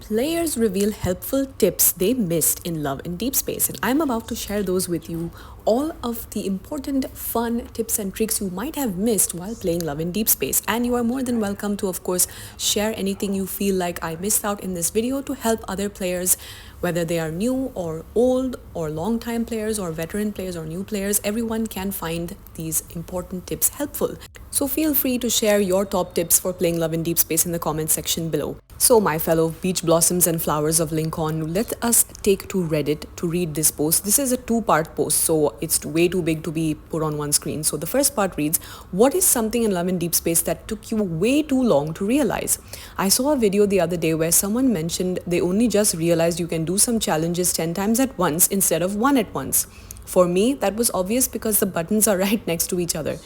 Players reveal helpful tips they missed in Love and Deepspace, and I'm about to share those with you. All of the important, fun tips and tricks you might have missed while playing Love and Deepspace. And you are more than welcome to, of course, share anything you feel like I missed out in this video to help other players, whether they are new or old or long-time players or veteran players or new players. Everyone can find these important tips helpful. So feel free to share your top tips for playing Love and Deepspace in the comment section below. So my fellow beach blossoms and flowers of Linkon, let us take to Reddit to read this post. This is a two-part post, so it's way too big to be put on one screen. So the first part reads, what is something in Love and Deepspace that took you way too long to realize? I saw a video the other day where someone mentioned they only just realized you can do some challenges 10 times at once instead of one at once. For me, that was obvious because the buttons are right next to each other.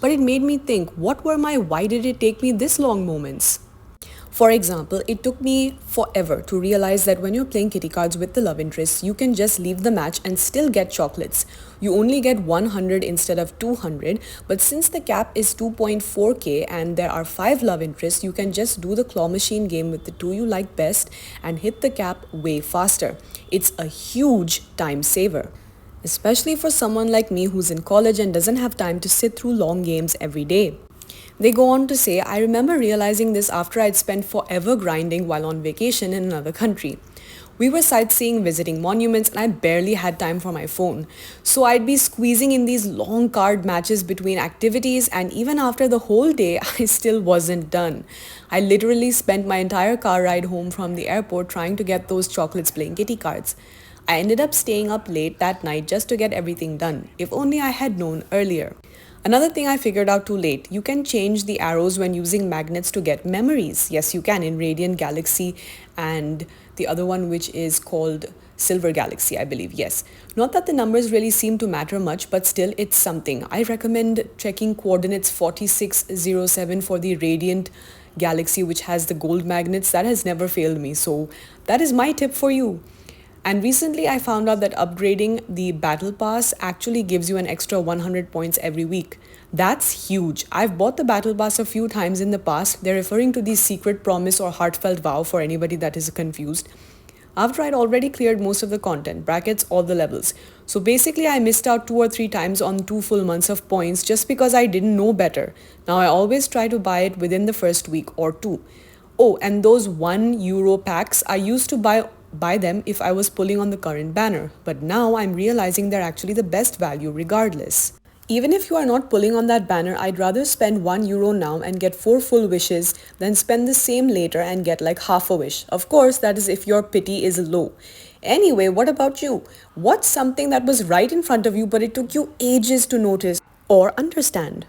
But it made me think, what were my why did it take me this long moments? For example, it took me forever to realize that when you're playing kitty cards with the love interest, you can just leave the match and still get chocolates. You only get 100 instead of 200, but since the cap is 2.4k and there are 5 love interests, you can just do the claw machine game with the 2 you like best and hit the cap way faster. It's a huge time saver, especially for someone like me who's in college and doesn't have time to sit through long games every day. They go on to say, I remember realizing this after I'd spent forever grinding while on vacation in another country. We were sightseeing, visiting monuments, and I barely had time for my phone. So I'd be squeezing in these long card matches between activities, and even after the whole day, I still wasn't done. I literally spent my entire car ride home from the airport trying to get those chocolates playing kitty cards. I ended up staying up late that night just to get everything done. If only I had known earlier. Another thing I figured out too late, you can change the arrows when using magnets to get memories. Yes, you can in Radiant Galaxy and the other one which is called Silver Galaxy, I believe. Yes. Not that the numbers really seem to matter much, but still it's something. I recommend checking coordinates 4607 for the Radiant Galaxy, which has the gold magnets. That has never failed me. So that is my tip for you. And recently I found out that upgrading the battle pass actually gives you an extra 100 points every week. That's huge. I've bought the battle pass a few times in the past. They're referring to the secret promise or heartfelt vow for anybody that is confused. After I'd already cleared most of the content, brackets all the levels. So basically I missed out 2 or 3 times on 2 full months of points just because I didn't know better. Now I always try to buy it within the first week or 2. Oh, and those €1 packs I used to buy them if I was pulling on the current banner, but now I'm realizing they're actually the best value regardless. Even if you are not pulling on that banner, I'd rather spend €1 now and get 4 full wishes than spend the same later and get like half a wish. Of course, that is if your pity is low. Anyway, what about you? What's something that was right in front of you but it took you ages to notice or understand?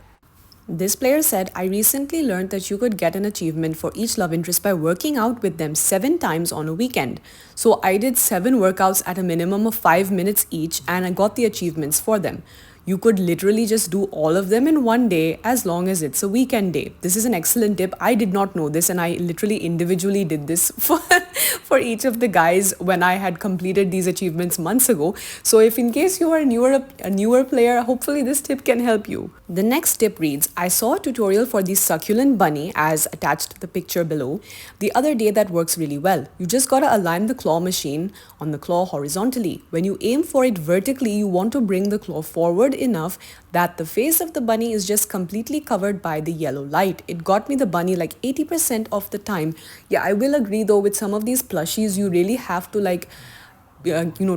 This player said, I recently learned that you could get an achievement for each love interest by working out with them 7 times on a weekend. So I did 7 workouts at a minimum of 5 minutes each and I got the achievements for them. You could literally just do all of them in one day as long as it's a weekend day. This is an excellent tip. I did not know this and I literally individually did this for each of the guys when I had completed these achievements months ago. So if in case you are a newer player, hopefully this tip can help you. The next tip reads, I saw a tutorial for the succulent bunny as attached to the picture below the other day that works really well. You just gotta align the claw machine on the claw horizontally. When you aim for it vertically, you want to bring the claw forward enough that the face of the bunny is just completely covered by the yellow light. It got me the bunny like 80% of the time. Yeah, I will agree though, with some of these plushies, you really have to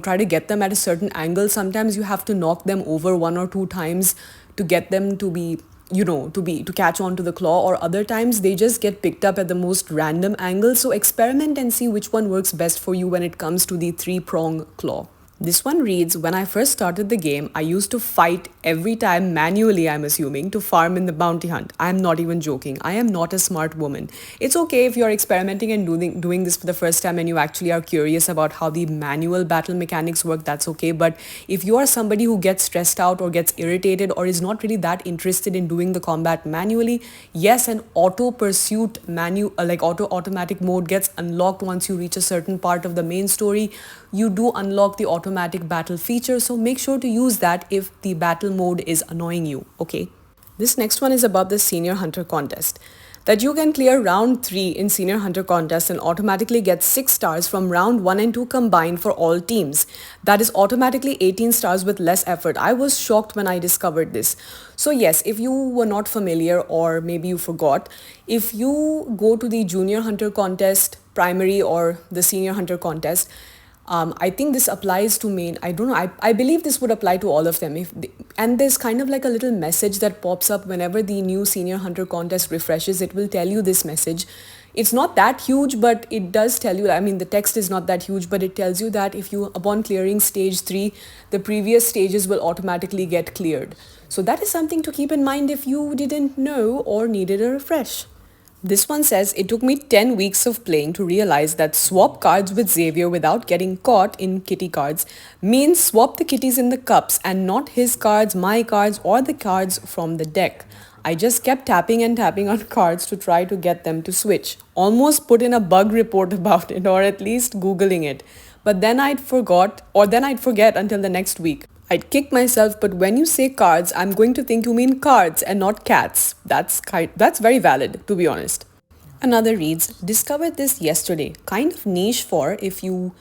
try to get them at a certain angle. Sometimes you have to knock them over 1 or 2 times to get them to be to catch on to the claw, or other times they just get picked up at the most random angle. So experiment and see which one works best for you when it comes to the 3-prong claw. This one reads, when I first started the game, I used to fight every time manually, I'm assuming, to farm in the bounty hunt. I'm not even joking. I am not a smart woman. It's okay if you're experimenting and doing this for the first time and you actually are curious about how the manual battle mechanics work, that's okay. But if you are somebody who gets stressed out or gets irritated or is not really that interested in doing the combat manually, yes, an auto pursuit automatic mode gets unlocked once you reach a certain part of the main story. You do unlock the automatic battle feature, so make sure to use that if the battle mode is annoying you, okay? This next one is about the senior hunter contest. that you can clear round 3 in Senior Hunter contest and automatically get 6 stars from round 1 and 2 combined for all teams. That is automatically 18 stars with less effort. I was shocked when I discovered this. So yes, if you were not familiar or maybe you forgot, if you go to the Junior Hunter contest, primary or the Senior Hunter contest, I think this applies to main. I don't know. I believe this would apply to all of them. And there's kind of like a little message that pops up whenever the new Senior Hunter contest refreshes. It will tell you this message. It's not that huge, but it does tell you. I mean, the text is not that huge, but it tells you that if you, upon clearing stage 3, the previous stages will automatically get cleared. So that is something to keep in mind if you didn't know or needed a refresh. This one says, it took me 10 weeks of playing to realize that swap cards with Xavier without getting caught in kitty cards means swap the kitties in the cups and not his cards, my cards, or the cards from the deck. I just kept tapping and tapping on cards to try to get them to switch. Almost put in a bug report about it, or at least Googling it. But then I'd forget until the next week. I'd kick myself, but when you say cards, I'm going to think you mean cards and not cats. That's very valid, to be honest. Another reads, discovered this yesterday. Kind of niche for if you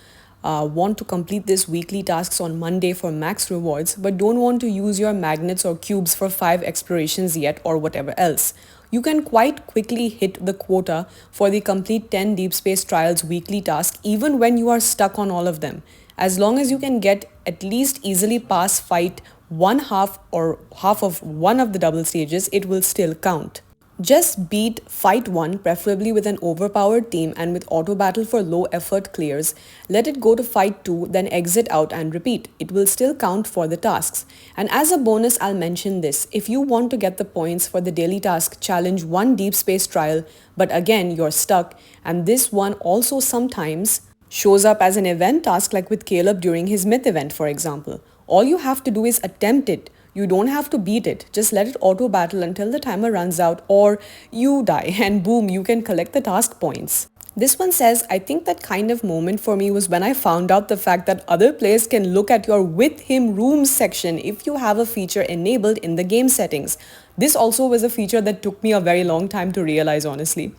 want to complete this weekly tasks on Monday for max rewards, but don't want to use your magnets or cubes for 5 explorations yet or whatever else. You can quite quickly hit the quota for the complete 10 Deep Space Trials weekly task even when you are stuck on all of them. As long as you can get at least easily pass fight one half or half of one of the double stages, it will still count. Just beat fight 1, preferably with an overpowered team and with auto battle for low effort clears. Let it go to fight 2, then exit out and repeat. It will still count for the tasks. And as a bonus, I'll mention this. If you want to get the points for the daily task, challenge 1 Deep Space trial, but again, you're stuck. And this one also sometimes shows up as an event task like with Caleb during his myth event, for example. All you have to do is attempt it. You don't have to beat it. Just let it auto battle until the timer runs out or you die and boom, you can collect the task points. This one says, I think that kind of moment for me was when I found out the fact that other players can look at your with him rooms section if you have a feature enabled in the game settings. This also was a feature that took me a very long time to realize, honestly.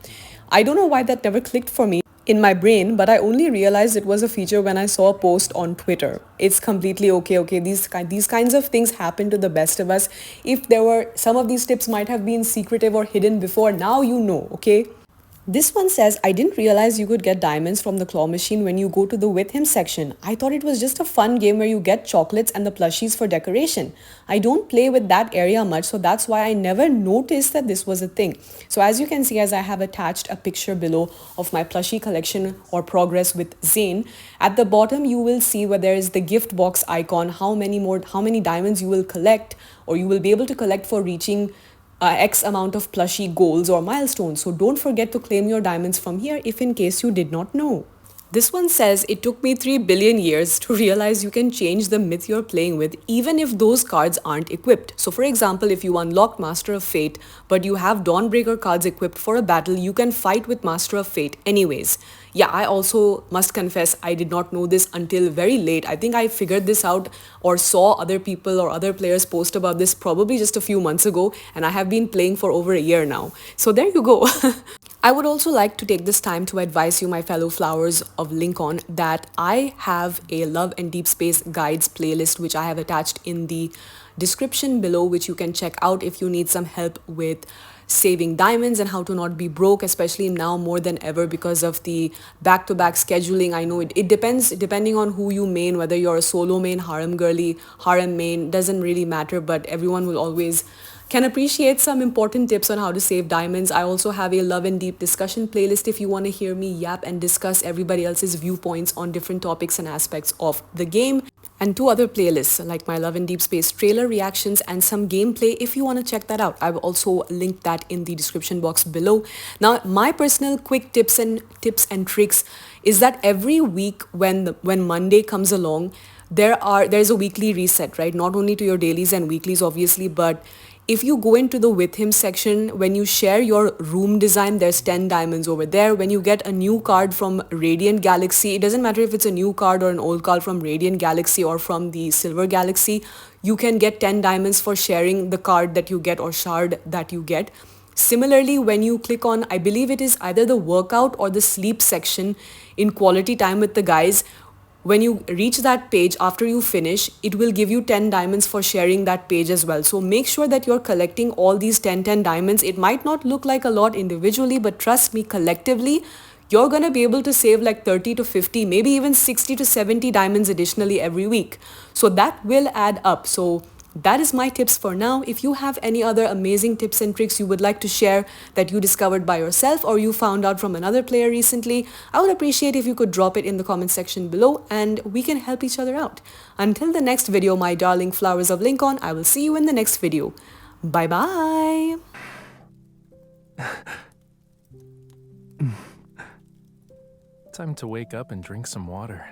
I don't know why that never clicked for me in my brain, but I only realized it was a feature when I saw a post on Twitter. It's completely okay. These kinds of things happen to the best of us. If there were, some of these tips might have been secretive or hidden before, now you know, okay? This one says, I didn't realize you could get diamonds from the claw machine when you go to the with him section. I thought it was just a fun game where you get chocolates and the plushies for decoration. I don't play with that area much, so that's why I never noticed that this was a thing. So as you can see, as I have attached a picture below of my plushie collection or progress with Zane, at the bottom you will see where there is the gift box icon, how many diamonds you will collect or you will be able to collect for reaching X amount of plushie goals or milestones. So don't forget to claim your diamonds from here if in case you did not know. This one says, it took me 3 billion years to realize you can change the myth you're playing with even if those cards aren't equipped. So for example, if you unlock Master of Fate, but you have Dawnbreaker cards equipped for a battle, you can fight with Master of Fate anyways. Yeah, I also must confess, I did not know this until very late. I think I figured this out or saw other people or other players post about this probably just a few months ago, and I have been playing for over a year now. So there you go. I would also like to take this time to advise you, my fellow flowers of Linkon, that I have a Love and Deepspace guides playlist which I have attached in the description below, which you can check out if you need some help with saving diamonds and how to not be broke, especially now more than ever because of the back-to-back scheduling. I know it depends depending on who you main, whether you're a solo main, harem girly, harem main, doesn't really matter, but everyone will always can appreciate some important tips on how to save diamonds. I also have a Love and Deep discussion playlist if you want to hear me yap and discuss everybody else's viewpoints on different topics and aspects of the game. And 2 other playlists like my Love and Deepspace trailer reactions and some gameplay if you want to check that out. I've also linked that in the description box below. Now, my personal quick tips and tricks is that every week when Monday comes along, there's a weekly reset, right? Not only to your dailies and weeklies, obviously, but if you go into the with him section, when you share your room design, there's 10 diamonds over there. When you get a new card from Radiant Galaxy, it doesn't matter if it's a new card or an old card from Radiant Galaxy or from the Silver Galaxy, you can get 10 diamonds for sharing the card that you get or shard that you get. Similarly, when you click on, I believe it is either the workout or the sleep section in quality time with the guys, when you reach that page after you finish, it will give you 10 diamonds for sharing that page as well. So make sure that you're collecting all these 10 diamonds. It might not look like a lot individually, but trust me, collectively, you're going to be able to save like 30 to 50, maybe even 60 to 70 diamonds additionally every week. So that will add up. So that is my tips for now. If you have any other amazing tips and tricks you would like to share that you discovered by yourself or you found out from another player recently, I would appreciate if you could drop it in the comment section below and we can help each other out. Until the next video, my darling flowers of Linkon, I will see you in the next video. Bye bye. Time to wake up and drink some water.